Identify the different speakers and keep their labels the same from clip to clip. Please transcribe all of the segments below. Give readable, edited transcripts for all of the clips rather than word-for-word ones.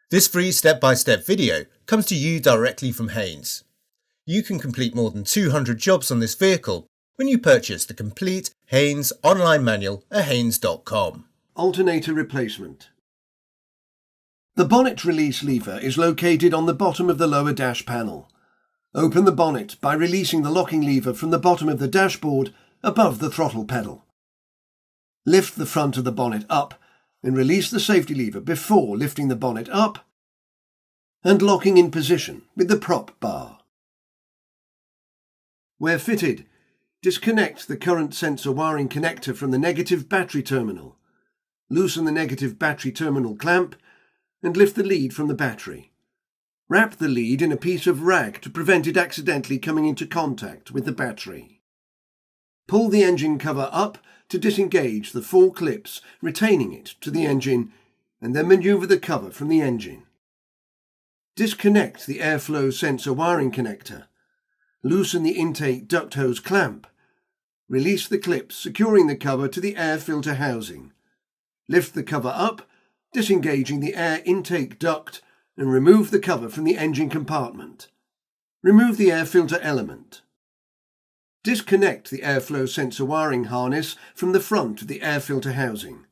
Speaker 1: This free step-by-step video comes to you directly from Haynes. You can complete more than 200 jobs on this vehicle when you purchase the complete Haynes online manual at haynes.com.
Speaker 2: Alternator Replacement. The bonnet release lever is located on the bottom of the lower dash panel. Open the bonnet by releasing the locking lever from the bottom of the dashboard above the throttle pedal. Lift the front of the bonnet up and release the safety lever before lifting the bonnet up and locking in position with the prop bar. Where fitted, disconnect the current sensor wiring connector from the negative battery terminal. Loosen the negative battery terminal clamp and lift the lead from the battery. Wrap the lead in a piece of rag to prevent it accidentally coming into contact with the battery. Pull the engine cover up to disengage the 4 clips retaining it to the engine, and then maneuver the cover from the engine. Disconnect the airflow sensor wiring connector. Loosen the intake duct hose clamp. Release the clips securing the cover to the air filter housing. Lift the cover up, disengaging the air intake duct, and remove the cover from the engine compartment. Remove the air filter element. Disconnect the airflow sensor wiring harness from the front of the air filter housing.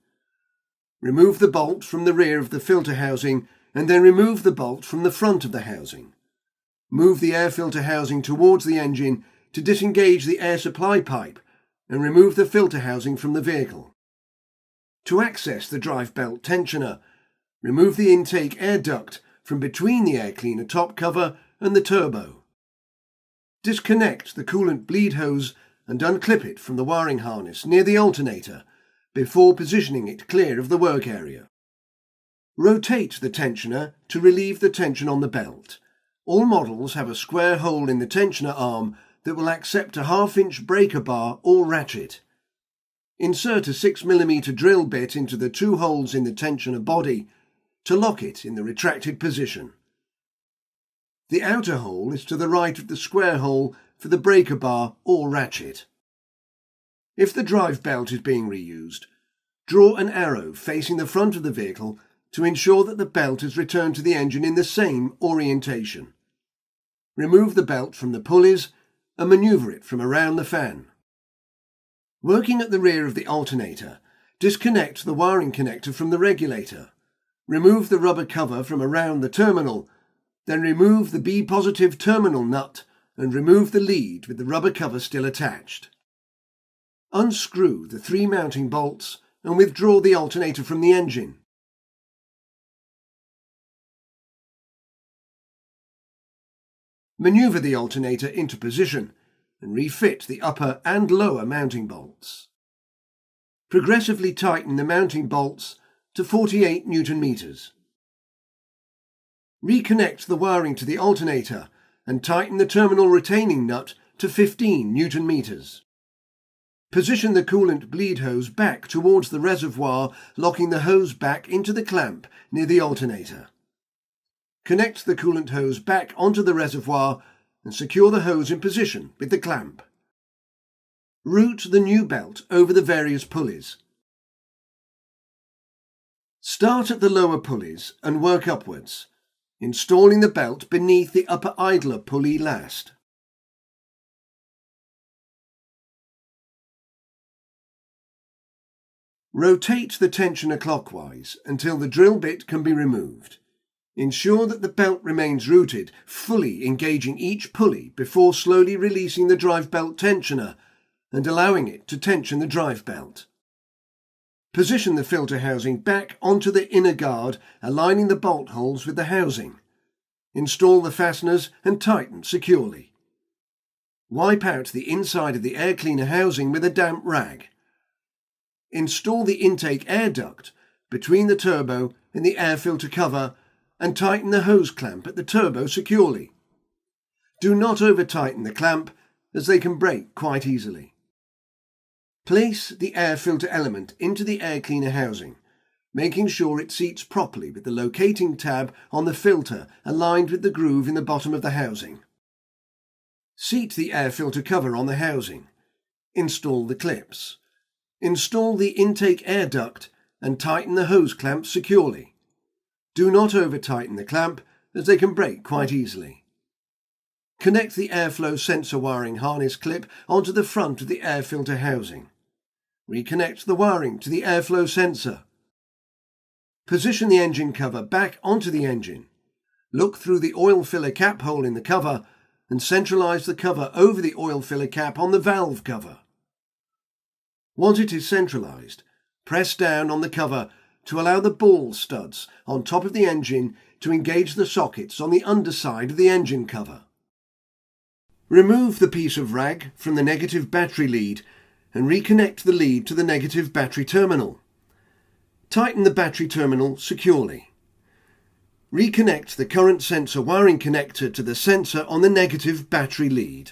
Speaker 2: Remove the bolt from the rear of the filter housing and then remove the bolt from the front of the housing. Move the air filter housing towards the engine to disengage the air supply pipe and remove the filter housing from the vehicle. To access the drive belt tensioner, remove the intake air duct from between the air cleaner top cover and the turbo. Disconnect the coolant bleed hose and unclip it from the wiring harness near the alternator before positioning it clear of the work area. Rotate the tensioner to relieve the tension on the belt. All models have a square hole in the tensioner arm that will accept a 1/2-inch breaker bar or ratchet. Insert a 6mm drill bit into the 2 holes in the tensioner body to lock it in the retracted position. The outer hole is to the right of the square hole for the breaker bar or ratchet. If the drive belt is being reused, draw an arrow facing the front of the vehicle to ensure that the belt is returned to the engine in the same orientation. Remove the belt from the pulleys and manoeuvre it from around the fan. Working at the rear of the alternator, disconnect the wiring connector from the regulator. Remove the rubber cover from around the terminal, then remove the B-positive terminal nut and remove the lead with the rubber cover still attached. Unscrew the 3 mounting bolts and withdraw the alternator from the engine. Maneuver the alternator into position and refit the upper and lower mounting bolts. Progressively tighten the mounting bolts to 48 Nm. Reconnect the wiring to the alternator and tighten the terminal retaining nut to 15 Nm. Position the coolant bleed hose back towards the reservoir, locking the hose back into the clamp near the alternator. Connect the coolant hose back onto the reservoir and secure the hose in position with the clamp. Route the new belt over the various pulleys. Start at the lower pulleys and work upwards, installing the belt beneath the upper idler pulley last. Rotate the tensioner clockwise until the drill bit can be removed. Ensure that the belt remains routed, fully engaging each pulley before slowly releasing the drive belt tensioner and allowing it to tension the drive belt. Position the filter housing back onto the inner guard, aligning the bolt holes with the housing. Install the fasteners and tighten securely. Wipe out the inside of the air cleaner housing with a damp rag. Install the intake air duct between the turbo and the air filter cover and tighten the hose clamp at the turbo securely. Do not over-tighten the clamp as they can break quite easily. Place the air filter element into the air cleaner housing, making sure it seats properly with the locating tab on the filter aligned with the groove in the bottom of the housing. Seat the air filter cover on the housing. Install the clips. Install the intake air duct and tighten the hose clamp securely. Do not over-tighten the clamp, as they can break quite easily. Connect the airflow sensor wiring harness clip onto the front of the air filter housing. Reconnect the wiring to the airflow sensor. Position the engine cover back onto the engine. Look through the oil filler cap hole in the cover and centralize the cover over the oil filler cap on the valve cover. Once it is centralized, press down on the cover to allow the ball studs on top of the engine to engage the sockets on the underside of the engine cover. Remove the piece of rag from the negative battery lead and reconnect the lead to the negative battery terminal. Tighten the battery terminal securely. Reconnect the current sensor wiring connector to the sensor on the negative battery lead.